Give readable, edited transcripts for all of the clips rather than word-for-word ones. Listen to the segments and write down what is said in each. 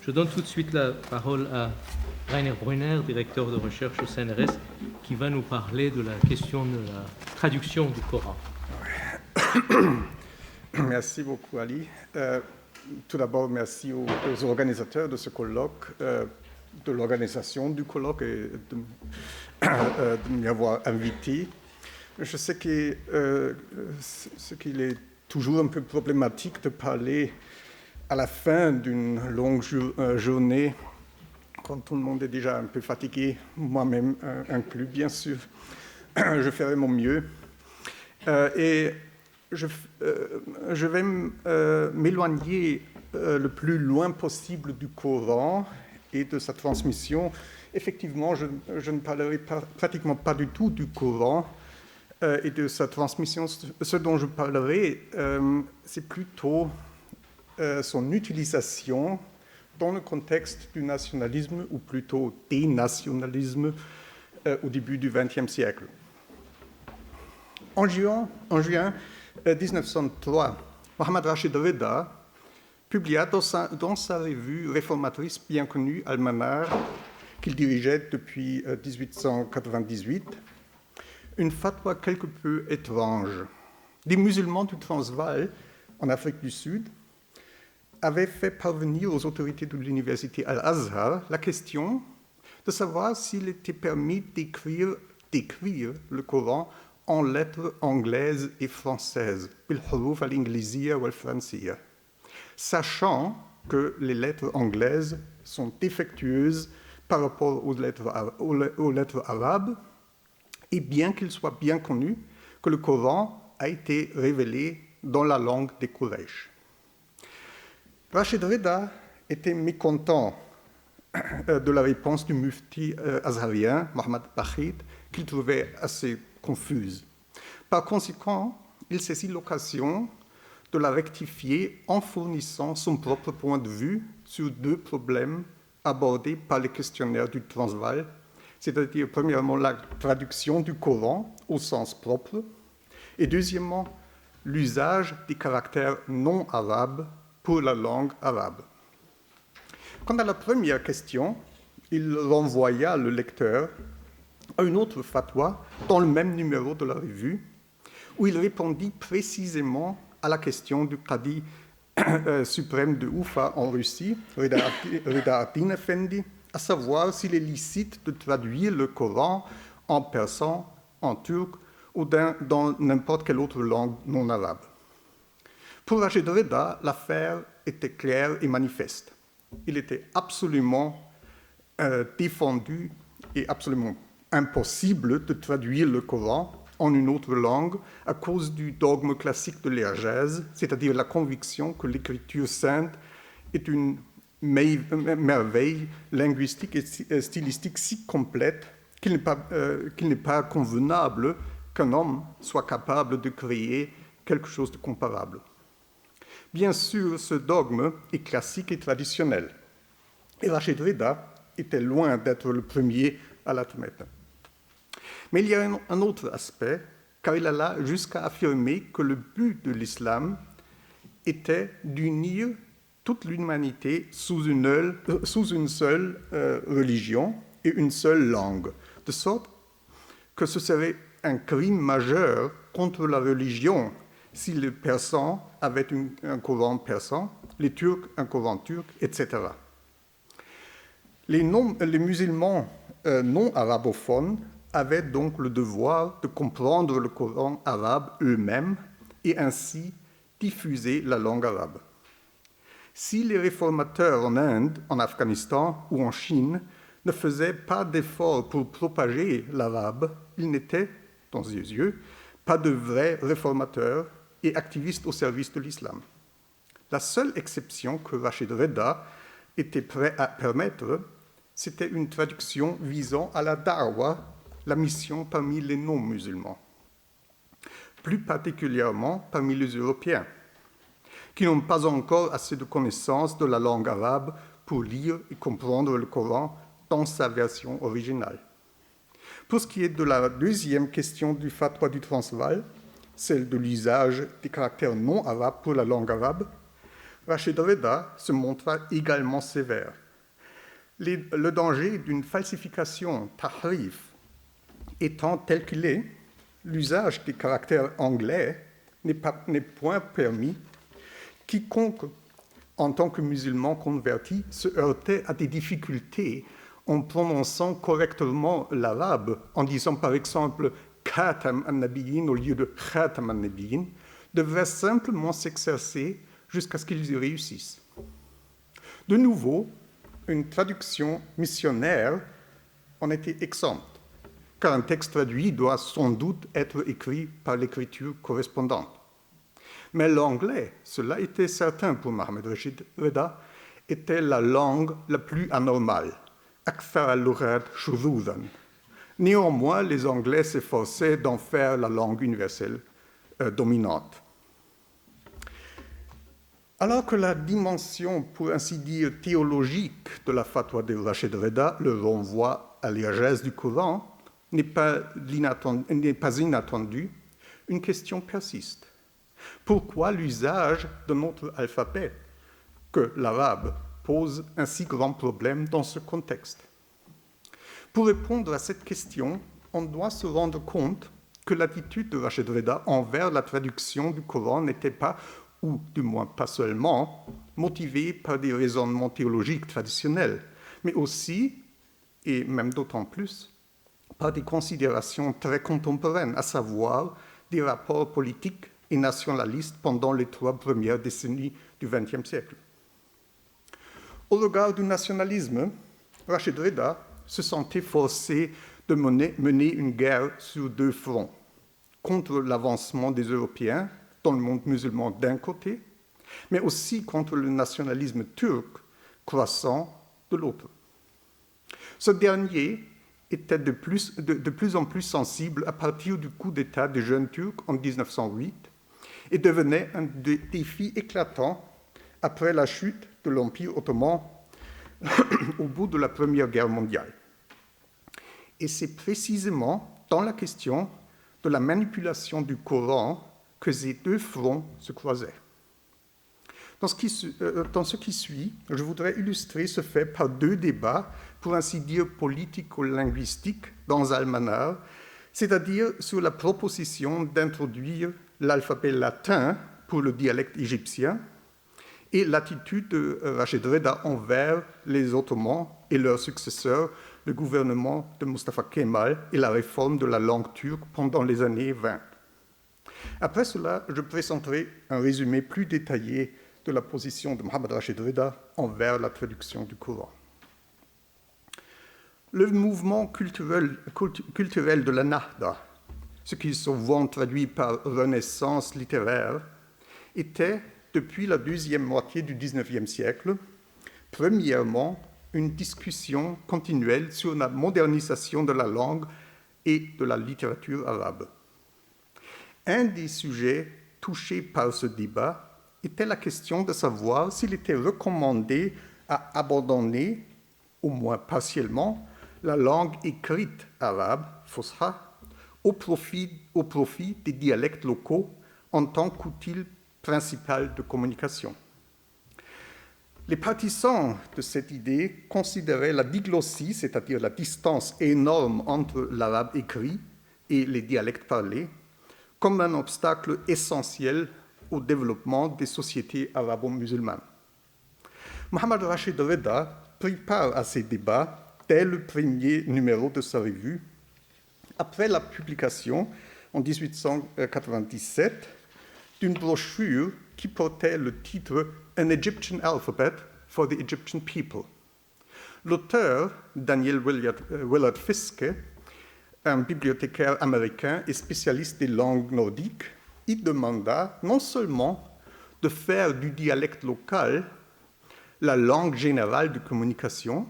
Je donne tout de suite la parole à Rainer Brunner, directeur de recherche au CNRS, qui va nous parler de la question de la traduction du Coran. Merci beaucoup, Ali. Tout d'abord, merci aux organisateurs de ce colloque, de l'organisation du colloque et de m'y avoir invité. Je sais qu'il est toujours un peu problématique de parler à la fin d'une longue journée, quand tout le monde est déjà un peu fatigué, moi-même inclus, bien sûr. Je ferai mon mieux. Et je vais m'éloigner le plus loin possible du Coran et de sa transmission. Effectivement, je ne parlerai pratiquement pas du tout du Coran et de sa transmission. Ce dont je parlerai, c'est plutôt son utilisation dans le contexte du nationalisme, ou plutôt des nationalismes, au début du XXe siècle. En juin 1903, Mohammad Rashid Rida publia dans sa revue réformatrice bien connue, Al-Manar, qu'il dirigeait depuis 1898, une fatwa quelque peu étrange. Des musulmans du Transvaal, en Afrique du Sud, avaient fait parvenir aux autorités de l'université Al-Azhar la question de savoir s'il était permis d'écrire le Coran en lettres anglaises et françaises, bil-huruf al-ingliziyya wal-fransiyya, sachant que les lettres anglaises sont défectueuses par rapport aux lettres arabes, et bien qu'il soit bien connu que le Coran a été révélé dans la langue des Quraysh. Rashid Rida était mécontent de la réponse du mufti azharien, Mohammad Bachid, qu'il trouvait assez confuse. Par conséquent, il saisit l'occasion de la rectifier en fournissant son propre point de vue sur deux problèmes abordés par les questionnaires du Transvaal, c'est-à-dire premièrement la traduction du Coran au sens propre et deuxièmement l'usage des caractères non arabes pour la langue arabe. Quant à la première question, il renvoya le lecteur à une autre fatwa dans le même numéro de la revue, où il répondit précisément à la question du Qadi suprême de Oufa en Russie, Rida Ardin Effendi, à savoir s'il est licite de traduire le Coran en persan, en turc ou dans n'importe quelle autre langue non arabe. Pour Rashid Rida, l'affaire était claire et manifeste. Il était absolument défendu et absolument impossible de traduire le Coran en une autre langue à cause du dogme classique de l'Irjaz, c'est-à-dire la conviction que l'écriture sainte est une merveille linguistique et stylistique si complète qu'il n'est pas convenable qu'un homme soit capable de créer quelque chose de comparable. Bien sûr, ce dogme est classique et traditionnel. Et Rashid Rida était loin d'être le premier à l'admettre. Mais il y a un autre aspect, car il alla jusqu'à affirmer que le but de l'islam était d'unir toute l'humanité sous une seule religion et une seule langue, de sorte que ce serait un crime majeur contre la religion si les Persans avaient un Coran persan, les Turcs un Coran turc, etc. Les musulmans non arabophones avaient donc le devoir de comprendre le Coran arabe eux-mêmes et ainsi diffuser la langue arabe. Si les réformateurs en Inde, en Afghanistan ou en Chine ne faisaient pas d'efforts pour propager l'arabe, ils n'étaient, dans ses yeux, pas de vrais réformateurs et activistes au service de l'islam. La seule exception que Rashid Rida était prêt à permettre, c'était une traduction visant à la da'wa, la mission parmi les non-musulmans, plus particulièrement parmi les Européens, qui n'ont pas encore assez de connaissances de la langue arabe pour lire et comprendre le Coran dans sa version originale. Pour ce qui est de la deuxième question du fatwa du Transvaal, celle de l'usage des caractères non arabes pour la langue arabe, Rachid Reda se montra également sévère. Le danger d'une falsification tahrif étant tel qu'il est, l'usage des caractères anglais n'est point permis. Quiconque, en tant que musulman converti, se heurtait à des difficultés en prononçant correctement l'arabe, en disant par exemple « khatam an-nabiyyin » au lieu de « khatam an-nabiyyin », devrait simplement s'exercer jusqu'à ce qu'ils y réussissent. De nouveau, une traduction missionnaire en était exempte, car un texte traduit doit sans doute être écrit par l'écriture correspondante. Mais l'anglais, cela était certain pour Mohammed Rashid Reda, était la langue la plus anormale, akthar al-lughat shudhudan. Néanmoins, les Anglais s'efforçaient d'en faire la langue universelle dominante. Alors que la dimension, pour ainsi dire, théologique de la fatwa de Rachid Reda, le renvoi à l'exégèse du Coran, n'est pas inattendue, une question persiste. Pourquoi l'usage de notre alphabet, que l'arabe, pose un si grand problème dans ce contexte? Pour répondre à cette question, on doit se rendre compte que l'attitude de Rachid Reda envers la traduction du Coran n'était pas, ou du moins pas seulement, motivée par des raisonnements théologiques traditionnels, mais aussi, et même d'autant plus, par des considérations très contemporaines, à savoir des rapports politiques et nationalistes pendant les 3 premières décennies du XXe siècle. Au regard du nationalisme, Rachid Reda se sentait forcé de mener une guerre sur 2 fronts, contre l'avancement des Européens dans le monde musulman d'un côté, mais aussi contre le nationalisme turc croissant de l'autre. Ce dernier était de plus en plus sensible à partir du coup d'État des jeunes Turcs en 1908 et devenait un défi éclatant après la chute de l'Empire ottoman au bout de la Première Guerre mondiale. Et c'est précisément dans la question de la manipulation du Coran que ces 2 fronts se croisaient. Dans ce qui suit, je voudrais illustrer ce fait par 2 débats, pour ainsi dire politico-linguistiques, dans Al-Manar, c'est-à-dire sur la proposition d'introduire l'alphabet latin pour le dialecte égyptien et l'attitude de Rachid Reda envers les Ottomans et leurs successeurs, le gouvernement de Mustafa Kemal et la réforme de la langue turque pendant les années 20. Après cela, je présenterai un résumé plus détaillé de la position de Mohammed Rachid Reda envers la traduction du Coran. Le mouvement culturel de la Nahda, ce qui est souvent traduit par renaissance littéraire, était, depuis la 2e moitié du XIXe siècle, premièrement, une discussion continuelle sur la modernisation de la langue et de la littérature arabe. Un des sujets touchés par ce débat était la question de savoir s'il était recommandé à abandonner, au moins partiellement, la langue écrite arabe, Fusha, au profit des dialectes locaux en tant qu'outil principal de communication. Les partisans de cette idée considéraient la diglossie, c'est-à-dire la distance énorme entre l'arabe écrit et les dialectes parlés, comme un obstacle essentiel au développement des sociétés arabo-musulmanes. Mohammed Rachid Reda prit part à ces débats dès le premier numéro de sa revue, après la publication en 1897 d'une brochure qui portait le titre « An Egyptian Alphabet for the Egyptian People ». L'auteur, Daniel Willard Fiske, un bibliothécaire américain et spécialiste des langues nordiques, y demanda non seulement de faire du dialecte local la langue générale de communication,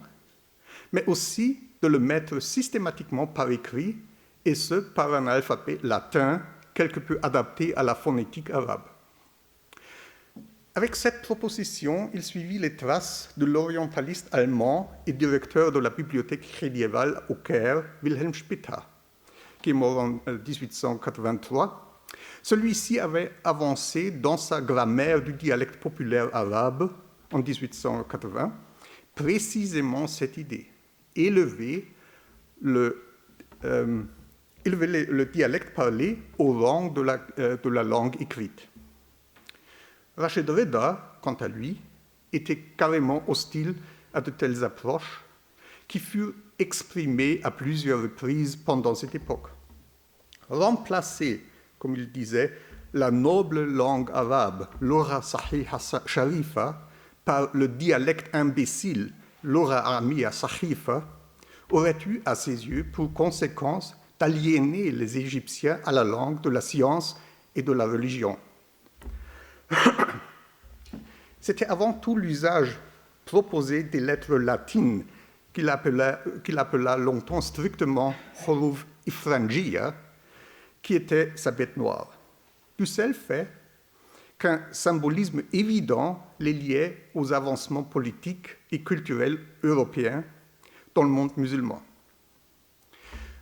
mais aussi de le mettre systématiquement par écrit, et ce, par un alphabet latin quelque peu adapté à la phonétique arabe. Avec cette proposition, il suivit les traces de l'orientaliste allemand et directeur de la bibliothèque médiévale au Caire, Wilhelm Spitta, qui est mort en 1883, Celui-ci avait avancé dans sa grammaire du dialecte populaire arabe en 1880 précisément cette idée, élever le dialecte parlé au rang de la langue écrite. Rachid Reda, quant à lui, était carrément hostile à de telles approches qui furent exprimées à plusieurs reprises pendant cette époque. Remplacer, comme il disait, la noble langue arabe, l'ora sahiha sharifa, par le dialecte imbécile, l'ora aramiya sahifa, aurait eu à ses yeux pour conséquence d'aliéner les Égyptiens à la langue de la science et de la religion. C'était avant tout l'usage proposé des lettres latines qu'il appela longtemps strictement huruf ifranjiya, qui était sa bête noire. Du seul fait qu'un symbolisme évident les liait aux avancements politiques et culturels européens dans le monde musulman.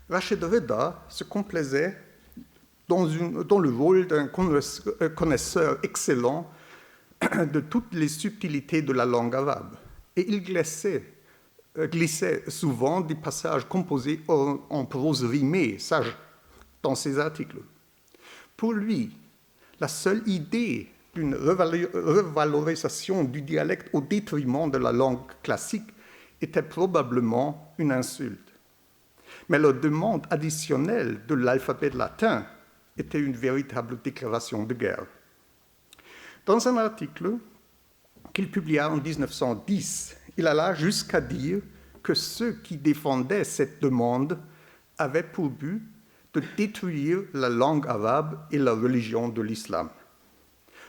Rachid Reda se complaisait dans le rôle d'un connaisseur excellent de toutes les subtilités de la langue arabe, et il glissait souvent des passages composés en prose rimée, sage, dans ses articles. Pour lui, la seule idée d'une revalorisation du dialecte au détriment de la langue classique était probablement une insulte. Mais la demande additionnelle de l'alphabet latin était une véritable déclaration de guerre. Dans un article qu'il publia en 1910, il alla jusqu'à dire que ceux qui défendaient cette demande avaient pour but de détruire la langue arabe et la religion de l'islam.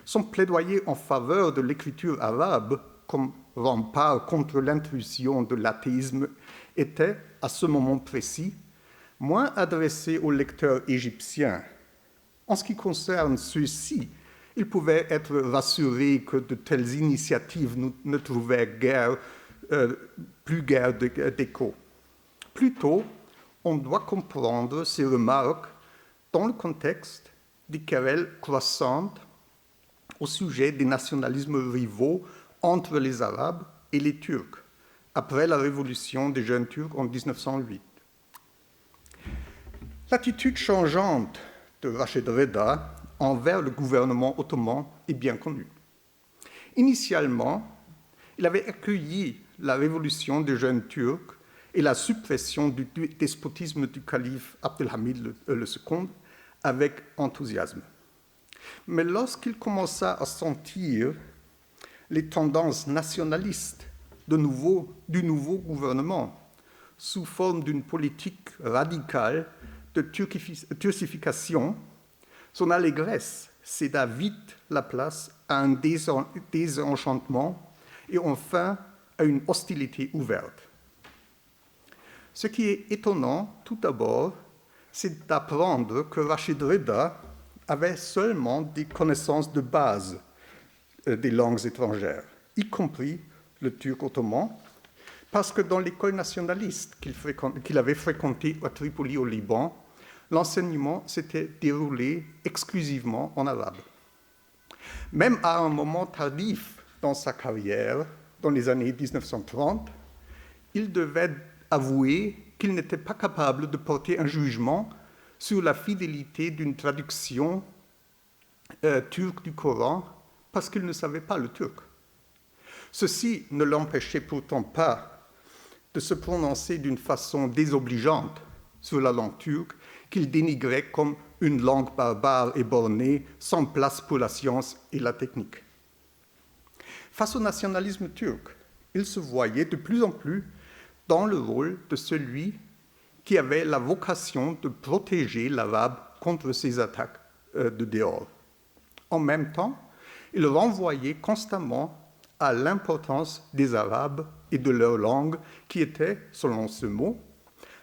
Son plaidoyer en faveur de l'écriture arabe comme rempart contre l'intrusion de l'athéisme était, à ce moment précis, moins adressé aux lecteurs égyptiens. En ce qui concerne ceux-ci, ils pouvaient être rassurés que de telles initiatives ne trouvaient plus guère d'écho. Plutôt, on doit comprendre ces remarques dans le contexte des querelles croissantes au sujet des nationalismes rivaux entre les Arabes et les Turcs, après la révolution des jeunes Turcs en 1908. L'attitude changeante de Rachid Reda envers le gouvernement ottoman est bien connue. Initialement, il avait accueilli la révolution des jeunes Turcs et la suppression du despotisme du calife Abdelhamid II avec enthousiasme. Mais lorsqu'il commença à sentir les tendances nationalistes du nouveau gouvernement sous forme d'une politique radicale de turcification, son allégresse céda vite la place à un désenchantement et enfin à une hostilité ouverte. Ce qui est étonnant, tout d'abord, c'est d'apprendre que Rachid Reda avait seulement des connaissances de base des langues étrangères, y compris le turc ottoman, parce que dans l'école nationaliste qu'il avait fréquentée à Tripoli au Liban, l'enseignement s'était déroulé exclusivement en arabe. Même à un moment tardif dans sa carrière, dans les années 1930, il devait avouer qu'il n'était pas capable de porter un jugement sur la fidélité d'une traduction turque du Coran parce qu'il ne savait pas le turc. Ceci ne l'empêchait pourtant pas de se prononcer d'une façon désobligeante sur la langue turque qu'il dénigrait comme une langue barbare et bornée, sans place pour la science et la technique. Face au nationalisme turc, il se voyait de plus en plus dans le rôle de celui qui avait la vocation de protéger l'arabe contre ces attaques de dehors. En même temps, il renvoyait constamment à l'importance des Arabes et de leur langue, qui était, selon ce mot,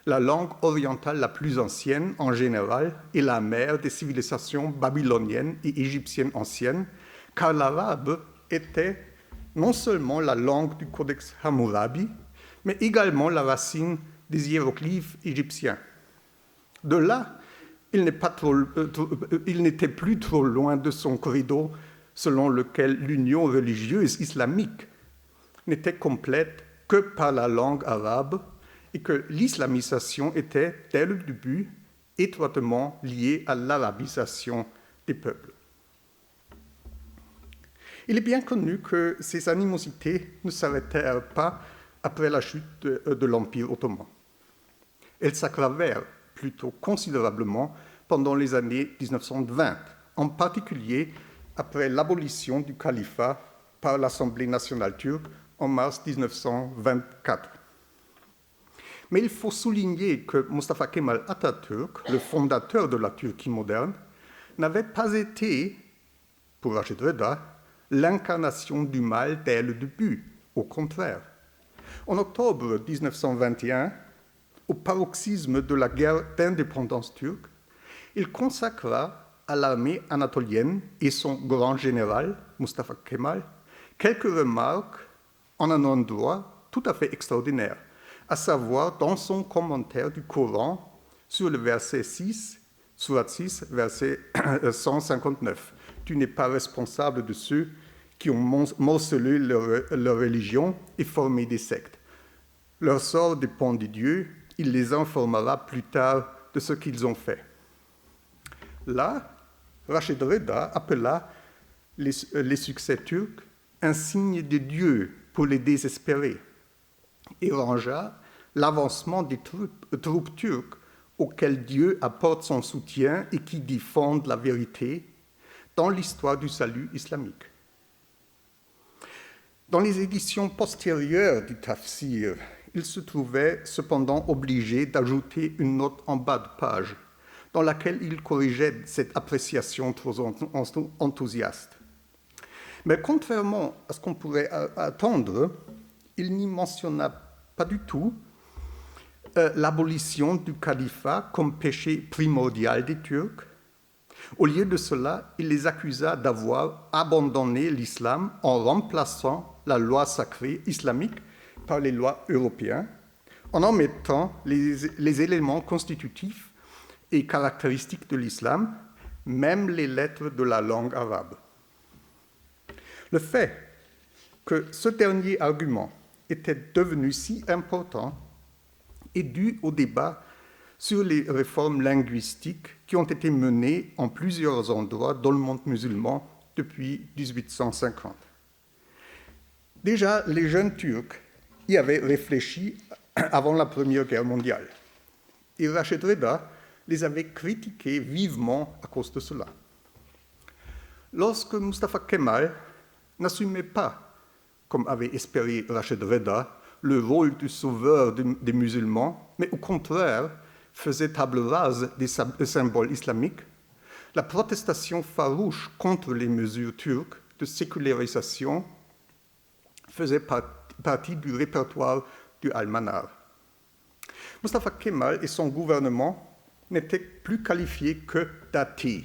la langue orientale la plus ancienne en général et la mère des civilisations babyloniennes et égyptiennes anciennes, car l'arabe était non seulement la langue du Codex Hammurabi, mais également la racine des hiéroglyphes égyptiens. De là il n'était plus trop loin de son credo selon lequel l'union religieuse islamique n'était complète que par la langue arabe et que l'islamisation était, dès le début, étroitement liée à l'arabisation des peuples. Il est bien connu que ces animosités ne s'arrêtèrent pas après la chute de l'Empire ottoman. Elles s'aggravèrent plutôt considérablement pendant les années 1920, en particulier après l'abolition du califat par l'Assemblée nationale turque en mars 1924. Mais il faut souligner que Mustafa Kemal Atatürk, le fondateur de la Turquie moderne, n'avait pas été, pour Rachid Reda, l'incarnation du mal dès le début, au contraire. En octobre 1921, au paroxysme de la guerre d'indépendance turque, il consacra à l'armée anatolienne et son grand général, Mustafa Kemal, quelques remarques en un endroit tout à fait extraordinaire, à savoir dans son commentaire du Coran sur le verset 6, Surat 6, verset 159. « Tu n'es pas responsable de ceux qui ont morcelé leur religion et formé des sectes. Leur sort dépend de Dieu, il les informera plus tard de ce qu'ils ont fait. » Là, Rachid Reda appela les succès turcs un signe de Dieu pour les désespérer et rangea l'avancement des troupes turques auxquelles Dieu apporte son soutien et qui défendent la vérité dans l'histoire du salut islamique. Dans les éditions postérieures du Tafsir, il se trouvait cependant obligé d'ajouter une note en bas de page dans laquelle il corrigeait cette appréciation trop enthousiaste. Mais contrairement à ce qu'on pourrait attendre, il n'y mentionna pas du tout l'abolition du califat comme péché primordial des Turcs. Au lieu de cela, il les accusa d'avoir abandonné l'islam en remplaçant la loi sacrée islamique par les lois européennes, en omettant les éléments constitutifs et caractéristiques de l'islam, même les lettres de la langue arabe. Le fait que ce dernier argument était devenu si important est dû au débat sur les réformes linguistiques qui ont été menées en plusieurs endroits dans le monde musulman depuis 1850. Déjà, les jeunes Turcs y avaient réfléchi avant la Première Guerre mondiale. Et Rachid Reda les avait critiqués vivement à cause de cela. Lorsque Mustafa Kemal n'assumait pas, comme avait espéré Rachid Reda, le rôle du sauveur des musulmans, mais au contraire faisait table rase des symboles islamiques, la protestation farouche contre les mesures turques de sécularisation faisait partie du répertoire du Almanar. Mustafa Kemal et son gouvernement n'étaient plus qualifiés que d'athées,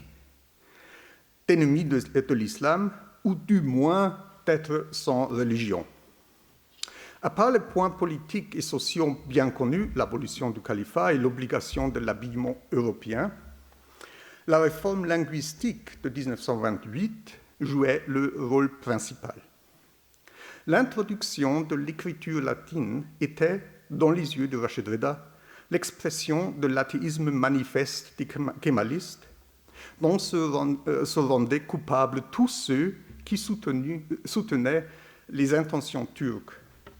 d'ennemis de l'islam, ou du moins d'être sans religion. À part les points politiques et sociaux bien connus, l'abolition du califat et l'obligation de l'habillement européen, la réforme linguistique de 1928 jouait le rôle principal. L'introduction de l'écriture latine était, dans les yeux de Rachid Reda, l'expression de l'athéisme manifeste des kémalistes, dont se rendaient coupables tous ceux qui soutenaient les intentions turques,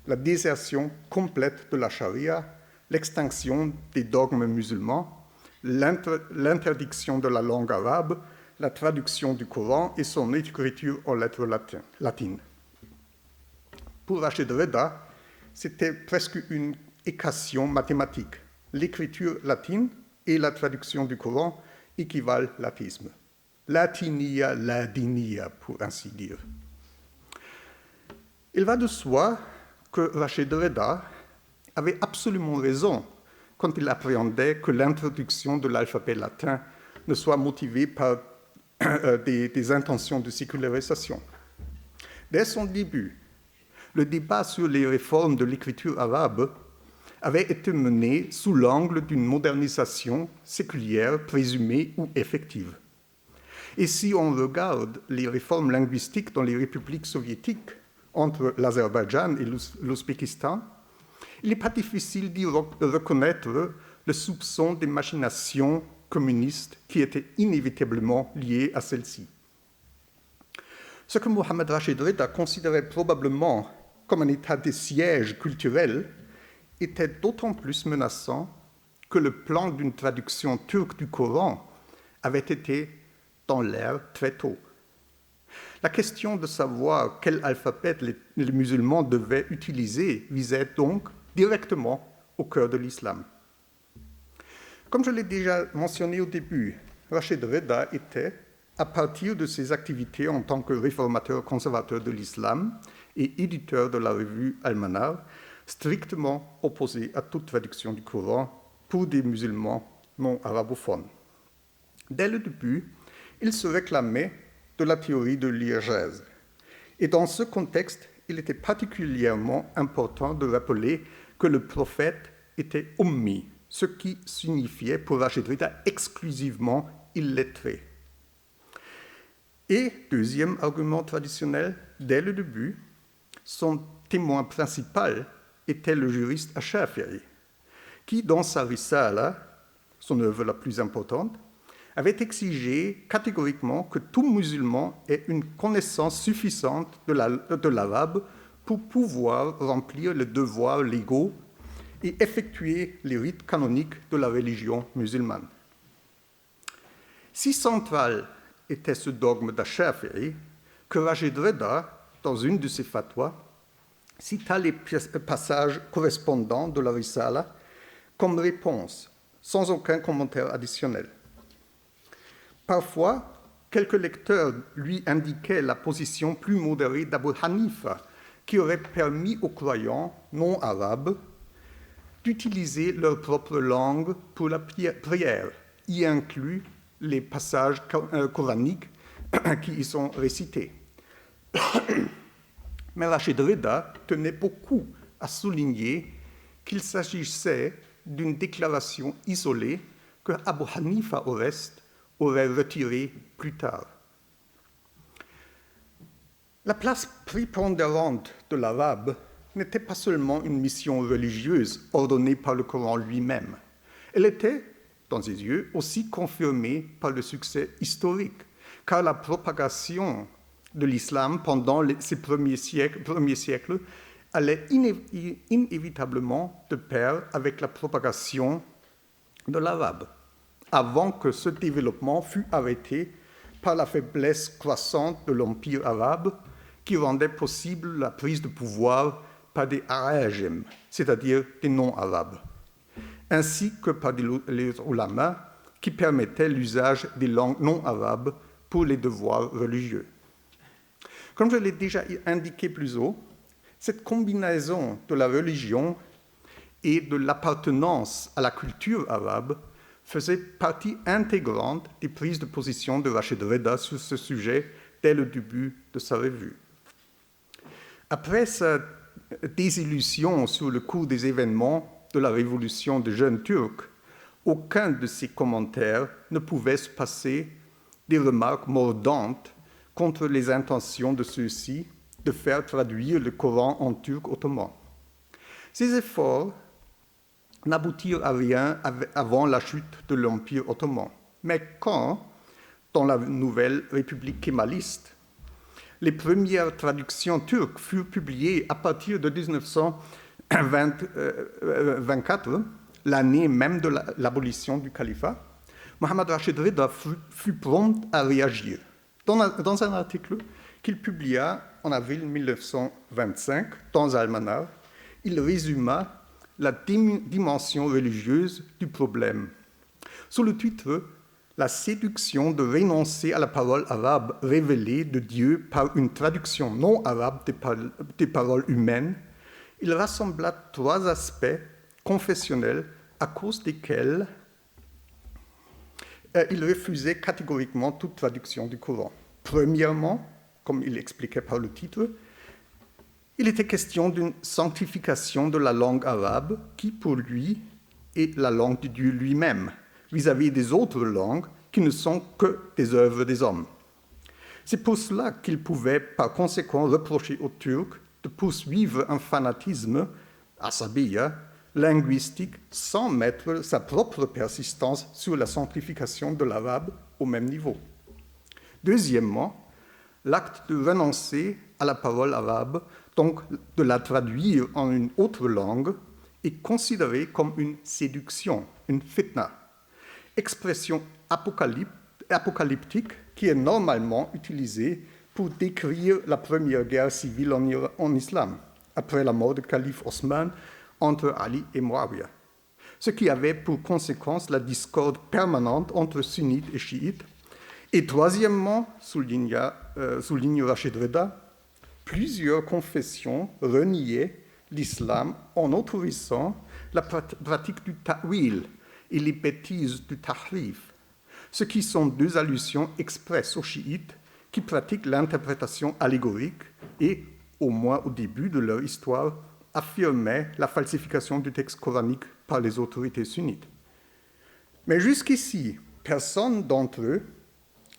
la désertion complète de la charia, l'extinction des dogmes musulmans, l'interdiction de la langue arabe, la traduction du Coran et son écriture en lettres latines. Pour Rachid Reda, c'était presque une équation mathématique. L'écriture latine et la traduction du Coran équivalent à l'athéisme. Latinia, ladinia, pour ainsi dire. Il va de soi que Rachid Reda avait absolument raison quand il appréhendait que l'introduction de l'alphabet latin ne soit motivée par des intentions de sécularisation. Dès son début, le débat sur les réformes de l'écriture arabe avait été menée sous l'angle d'une modernisation séculière présumée ou effective. Et si on regarde les réformes linguistiques dans les républiques soviétiques, entre l'Azerbaïdjan et l'Ouzbékistan, il n'est pas difficile d'y reconnaître le soupçon des machinations communistes qui étaient inévitablement liées à celles-ci. Ce que Mohammad Rachid Reda considérait probablement comme un état de siège culturel était d'autant plus menaçant que le plan d'une traduction turque du Coran avait été dans l'air très tôt. La question de savoir quel alphabet les musulmans devaient utiliser visait donc directement au cœur de l'islam. Comme je l'ai déjà mentionné au début, Rachid Reda était, à partir de ses activités en tant que réformateur conservateur de l'islam et éditeur de la revue Al-Manar, strictement opposé à toute traduction du Coran pour des musulmans non arabophones. Dès le début, il se réclamait de la théorie de l'Ijaz. Et dans ce contexte, il était particulièrement important de rappeler que le prophète était ummi, ce qui signifiait pour Rachid Reda exclusivement illettré. Et deuxième argument traditionnel, dès le début, son témoin principal était le juriste Ash-Shafi'i, qui, dans sa Risala, son œuvre la plus importante, avait exigé catégoriquement que tout musulman ait une connaissance suffisante de l'arabe pour pouvoir remplir les devoirs légaux et effectuer les rites canoniques de la religion musulmane. Si central était ce dogme d'Ash-Shafi'i que Rachid Reda, dans une de ses fatwas, cita les passages correspondants de la Risala comme réponse, sans aucun commentaire additionnel. Parfois, quelques lecteurs lui indiquaient la position plus modérée d'Abu Hanifa, qui aurait permis aux croyants non arabes d'utiliser leur propre langue pour la prière, y inclus les passages coraniques qui y sont récités. Mais Rachid Reda tenait beaucoup à souligner qu'il s'agissait d'une déclaration isolée que Abu Hanifa, au reste, aurait retirée plus tard. La place prépondérante de l'arabe n'était pas seulement une mission religieuse ordonnée par le Coran lui-même. Elle était, dans ses yeux, aussi confirmée par le succès historique, car la propagation de l'islam pendant ces premiers siècles allait inévitablement de pair avec la propagation de l'arabe, avant que ce développement fût arrêté par la faiblesse croissante de l'empire arabe qui rendait possible la prise de pouvoir par des arajim, c'est-à-dire des non-arabes, ainsi que par les ulama qui permettaient l'usage des langues non-arabes pour les devoirs religieux. Comme je l'ai déjà indiqué plus haut, cette combinaison de la religion et de l'appartenance à la culture arabe faisait partie intégrante des prises de position de Rachid Reda sur ce sujet dès le début de sa revue. Après sa désillusion sur le cours des événements de la révolution des jeunes Turcs, aucun de ses commentaires ne pouvait se passer des remarques mordantes contre les intentions de ceux-ci de faire traduire le Coran en turc ottoman. Ces efforts n'aboutirent à rien avant la chute de l'Empire ottoman. Mais quand, dans la nouvelle République kémaliste, les premières traductions turques furent publiées à partir de 1924, l'année même de l'abolition du califat, Mohammad Rachid Reda fut prompt à réagir. Dans un article qu'il publia en avril 1925 dans Al-Manar, il résuma la dimension religieuse du problème. Sous le titre « La séduction de renoncer à la parole arabe révélée de Dieu par une traduction non arabe des paroles humaines », il rassembla 3 aspects confessionnels à cause desquels il refusait catégoriquement toute traduction du Coran. Premièrement, comme il expliquait par le titre, Il était question d'une sanctification de la langue arabe qui, pour lui, est la langue de Dieu lui-même, vis-à-vis des autres langues qui ne sont que des œuvres des hommes. C'est pour cela qu'il pouvait, par conséquent, reprocher aux Turcs de poursuivre un fanatisme, asabiya, linguistique, sans mettre sa propre persistance sur la sanctification de l'arabe au même niveau. Deuxièmement, l'acte de renoncer à la parole arabe, donc de la traduire en une autre langue, est considéré comme une séduction, une fitna, expression apocalyptique qui est normalement utilisée pour décrire la première guerre civile en islam, après la mort du calife Osman entre Ali et Muawiyah, ce qui avait pour conséquence la discorde permanente entre sunnites et chiites. Et troisièmement, souligne Rachid Reda, plusieurs confessions reniaient l'islam en autorisant la pratique du ta'wil et les bêtises du tahrif, ce qui sont deux allusions expresses aux chiites qui pratiquent l'interprétation allégorique et, au moins au début de leur histoire, affirmaient la falsification du texte coranique par les autorités sunnites. Mais jusqu'ici, personne d'entre eux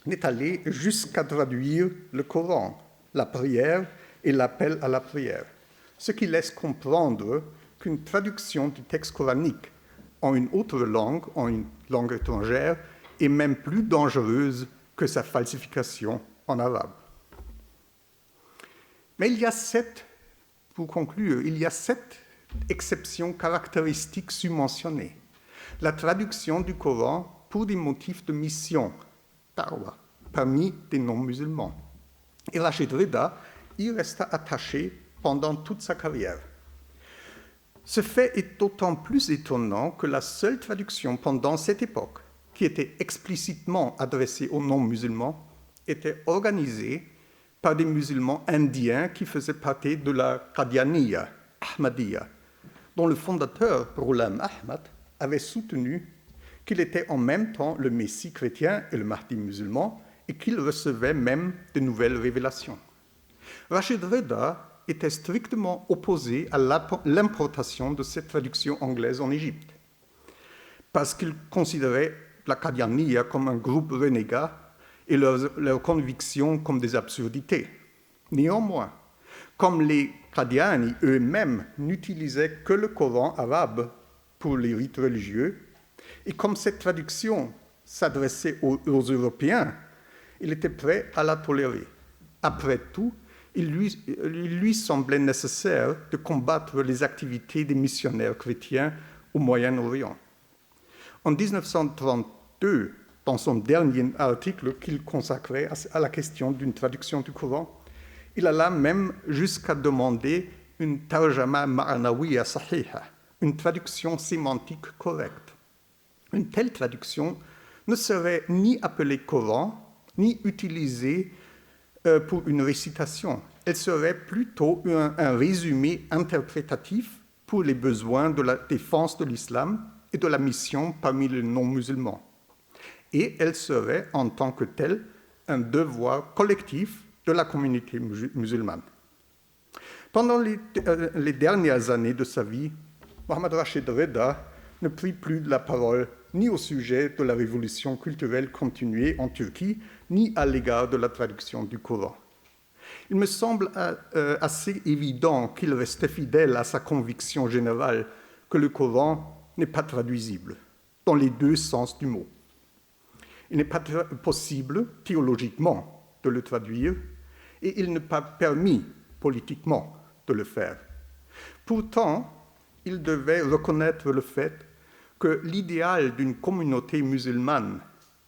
n'est allé jusqu'à traduire le Coran, la prière et l'appel à la prière, ce qui laisse comprendre qu'une traduction du texte coranique en une autre langue, en une langue étrangère, est même plus dangereuse que sa falsification en arabe. Mais pour conclure, il y a 7 exceptions caractéristiques submentionnées. La traduction du Coran pour des motifs de mission, ta'wa, parmi des non-musulmans. Et Rachid Reda y resta attaché pendant toute sa carrière. Ce fait est d'autant plus étonnant que la seule traduction pendant cette époque, qui était explicitement adressée aux non-musulmans, était organisée par des musulmans indiens qui faisaient partie de la Qadianiya, Ahmadiyya, dont le fondateur, Ghulam Ahmad, avait soutenu qu'il était en même temps le Messie chrétien et le Mahdi musulman et qu'il recevait même de nouvelles révélations. Rachid Reda était strictement opposé à l'importation de cette traduction anglaise en Égypte, parce qu'il considérait la Qadianiya comme un groupe renégat et leurs convictions comme des absurdités. Néanmoins, comme les Qadiani eux-mêmes n'utilisaient que le Coran arabe pour les rites religieux, et comme cette traduction s'adressait aux Européens, il était prêt à la tolérer. Après tout, il lui semblait nécessaire de combattre les activités des missionnaires chrétiens au Moyen-Orient. En 1932, dans son dernier article qu'il consacrait à la question d'une traduction du Coran, il alla même jusqu'à demander une tarjama ma'anawiya sahiha, une traduction sémantique correcte. Une telle traduction ne serait ni appelée Coran, ni utilisée pour une récitation. Elle serait plutôt un résumé interprétatif pour les besoins de la défense de l'islam et de la mission parmi les non-musulmans. Et elle serait, en tant que telle, un devoir collectif de la communauté musulmane. Pendant les dernières années de sa vie, Mohammad Rachid Reda ne prit plus de la parole ni au sujet de la révolution culturelle continuée en Turquie, ni à l'égard de la traduction du Coran. Il me semble assez évident qu'il restait fidèle à sa conviction générale que le Coran n'est pas traduisible, dans les deux sens du mot. Il n'est pas possible, théologiquement, de le traduire, et il n'est pas permis, politiquement, de le faire. Pourtant, il devait reconnaître le fait que l'idéal d'une communauté musulmane,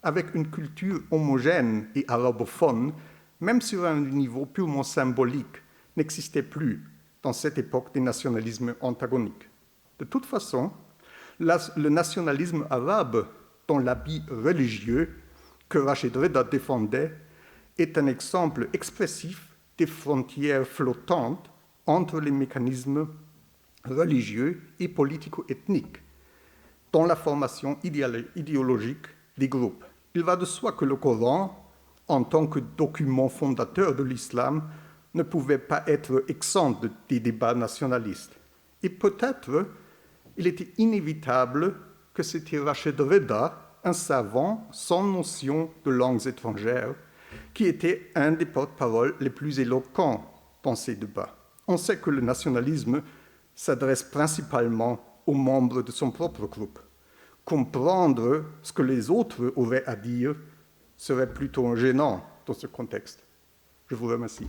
avec une culture homogène et arabophone, même sur un niveau purement symbolique, n'existait plus dans cette époque des nationalismes antagoniques. De toute façon, le nationalisme arabe, dans l'habit religieux que Rachid Reda défendait, est un exemple expressif des frontières flottantes entre les mécanismes religieux et politico-ethniques dans la formation idéologique des groupes. Il va de soi que le Coran, en tant que document fondateur de l'islam, ne pouvait pas être exempt des débats nationalistes. Et peut-être il était inévitable que c'était Rachid Reda, un savant sans notion de langues étrangères, qui était un des porte-paroles les plus éloquents dans ces débats. On sait que le nationalisme s'adresse principalement aux membres de son propre groupe. Comprendre ce que les autres auraient à dire serait plutôt gênant dans ce contexte. Je vous remercie.